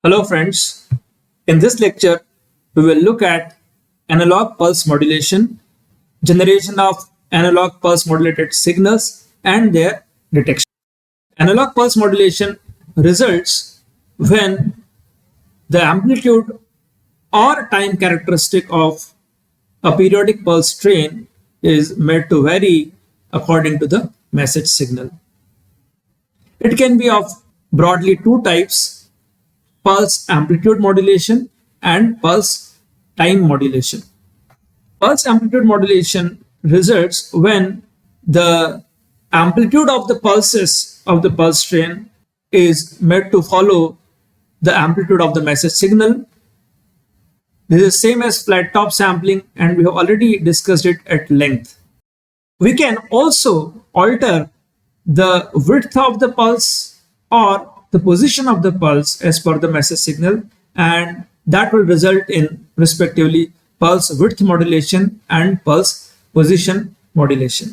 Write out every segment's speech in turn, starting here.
Hello friends, in this lecture we will look at analog pulse modulation, generation of analog pulse modulated signals and their detection. Analog pulse modulation results when the amplitude or time characteristic of a periodic pulse train is made to vary according to the message signal. It can be of broadly two types: pulse amplitude modulation and pulse time modulation. Pulse amplitude modulation results when the amplitude of the pulses of the pulse train is made to follow the amplitude of the message signal. This is same as flat top sampling, and we have already discussed it at length. We can also alter the width of the pulse or the position of the pulse as per the message signal, and that will result in respectively pulse width modulation and pulse position modulation.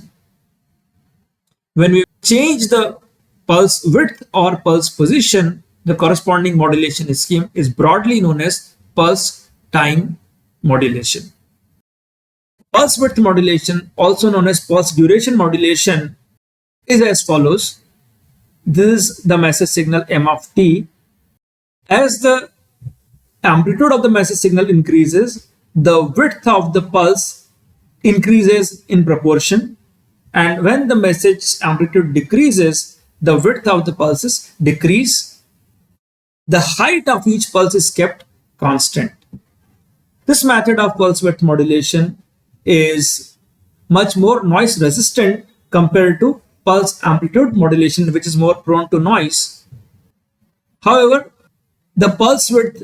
When we change the pulse width or pulse position, the corresponding modulation scheme is broadly known as pulse time modulation. Pulse width modulation, also known as pulse duration modulation, is as follows. This is the message signal m of t. As the amplitude of the message signal increases, the width of the pulse increases in proportion, and when the message amplitude decreases, the width of the pulses decrease. The height of each pulse is kept constant. This method of pulse width modulation is much more noise resistant compared to pulse amplitude modulation, which is more prone to noise. However, the pulse width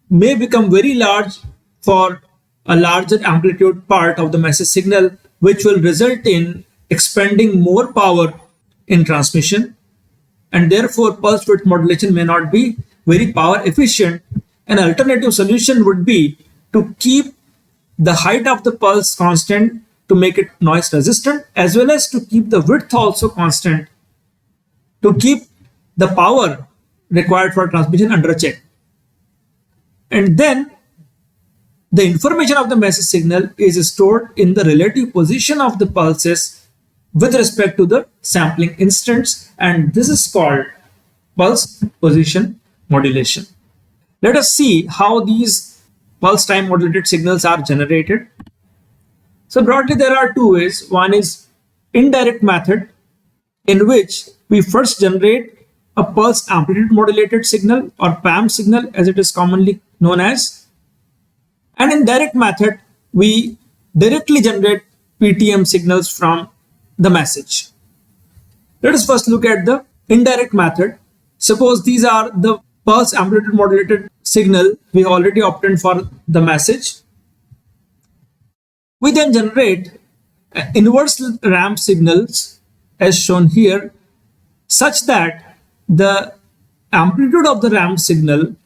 may become very large for a larger amplitude part of the message signal, which will result in expending more power in transmission, and therefore pulse width modulation may not be very power efficient. An alternative solution would be to keep the height of the pulse constant to make it noise resistant, as well as to keep the width also constant to keep the power required for transmission under check. And then the information of the message signal is stored in the relative position of the pulses with respect to the sampling instants, and this is called pulse position modulation. Let us see how these pulse time modulated signals are generated. So broadly, there are two ways. One is indirect method, in which we first generate a pulse amplitude modulated signal, or PAM signal as it is commonly known as. And in direct method, we directly generate PTM signals from the message. Let us first look at the indirect method. Suppose these are the pulse amplitude modulated signal we already obtained for the message. We then generate inverse ramp signals as shown here, such that the amplitude of the ramp signal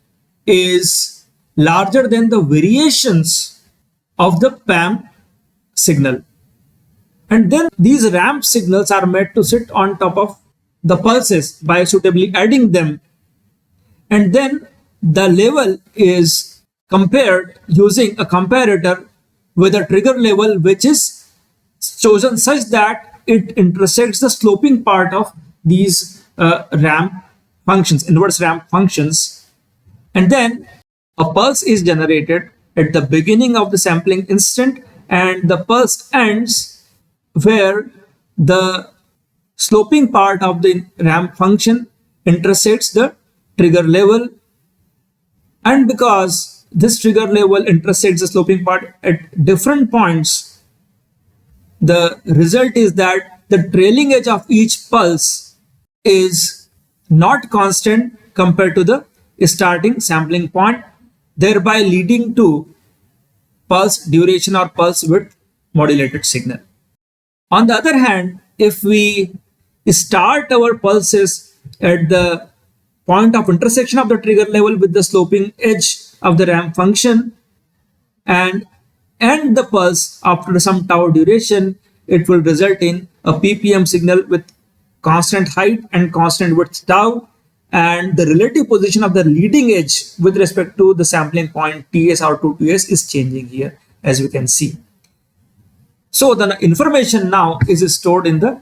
is larger than the variations of the PAM signal. And then these ramp signals are made to sit on top of the pulses by suitably adding them. And then the level is compared using a comparator with a trigger level which is chosen such that it intersects the sloping part of these ramp functions, inverse ramp functions. And then a pulse is generated at the beginning of the sampling instant, and the pulse ends where the sloping part of the ramp function intersects the trigger level. And because this trigger level intersects the sloping part at different points, the result is that the trailing edge of each pulse is not constant compared to the starting sampling point, thereby leading to pulse duration or pulse width modulated signal. On the other hand, if we start our pulses at the point of intersection of the trigger level with the sloping edge of the ramp function and end the pulse after some tau duration, it will result in a PPM signal with constant height and constant width tau, and the relative position of the leading edge with respect to the sampling point TS or 2TS is changing here, as we can see. So the information now is stored in the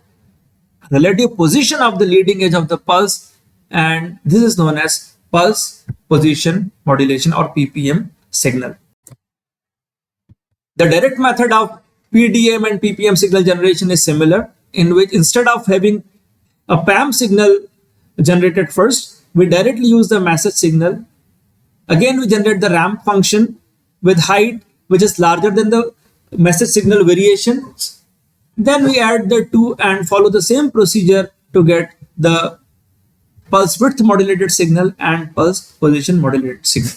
relative position of the leading edge of the pulse, and this is known as pulse position modulation or PPM signal. The direct method of PDM and PPM signal generation is similar, in which instead of having a PAM signal generated first, we directly use the message signal. Again, we generate the ramp function with height which is larger than the message signal variations. Then we add the two and follow the same procedure to get the pulse width modulated signal and pulse position modulated signal.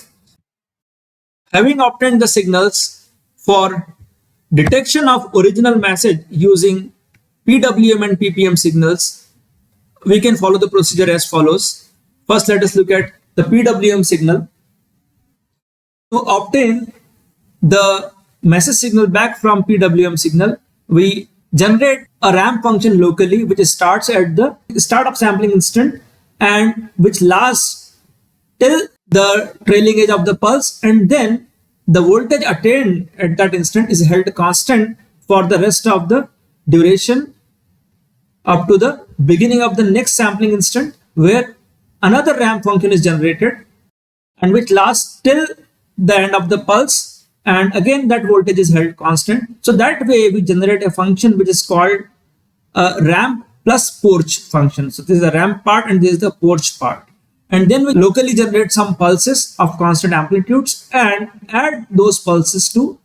Having obtained the signals for detection of original message using PWM and PPM signals, we can follow the procedure as follows. First, let us look at the PWM signal. To obtain the message signal back from PWM signal, we generate a ramp function locally which starts at the start of sampling instant and which lasts till the trailing edge of the pulse, and then the voltage attained at that instant is held constant for the rest of the duration up to the beginning of the next sampling instant, where another ramp function is generated and which lasts till the end of the pulse, and again that voltage is held constant. So that way we generate a function which is called a ramp plus porch function. So this is the ramp part and this is the porch part. And then we locally generate some pulses of constant amplitudes and add those pulses to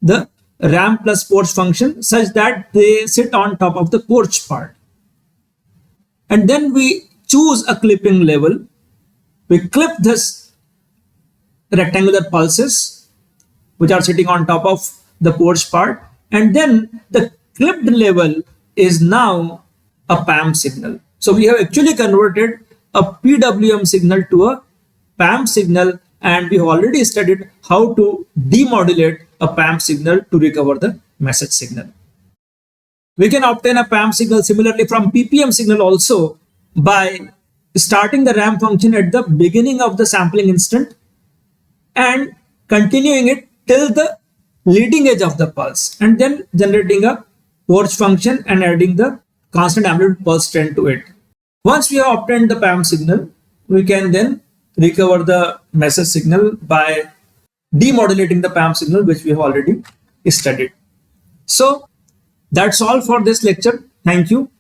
the ramp plus porch function such that they sit on top of the porch part. And then we choose a clipping level. We clip this rectangular pulses which are sitting on top of the porch part, and then the clipped level is now a PAM signal. So we have actually converted a PWM signal to a PAM signal, and we have already studied how to demodulate a PAM signal to recover the message signal. We can obtain a PAM signal similarly from PPM signal also by starting the ramp function at the beginning of the sampling instant and continuing it till the leading edge of the pulse, and then generating a porch function and adding the constant amplitude pulse trend to it. Once we have obtained the PAM signal, we can then recover the message signal by demodulating the PAM signal which we have already studied. So that's all for this lecture. Thank you.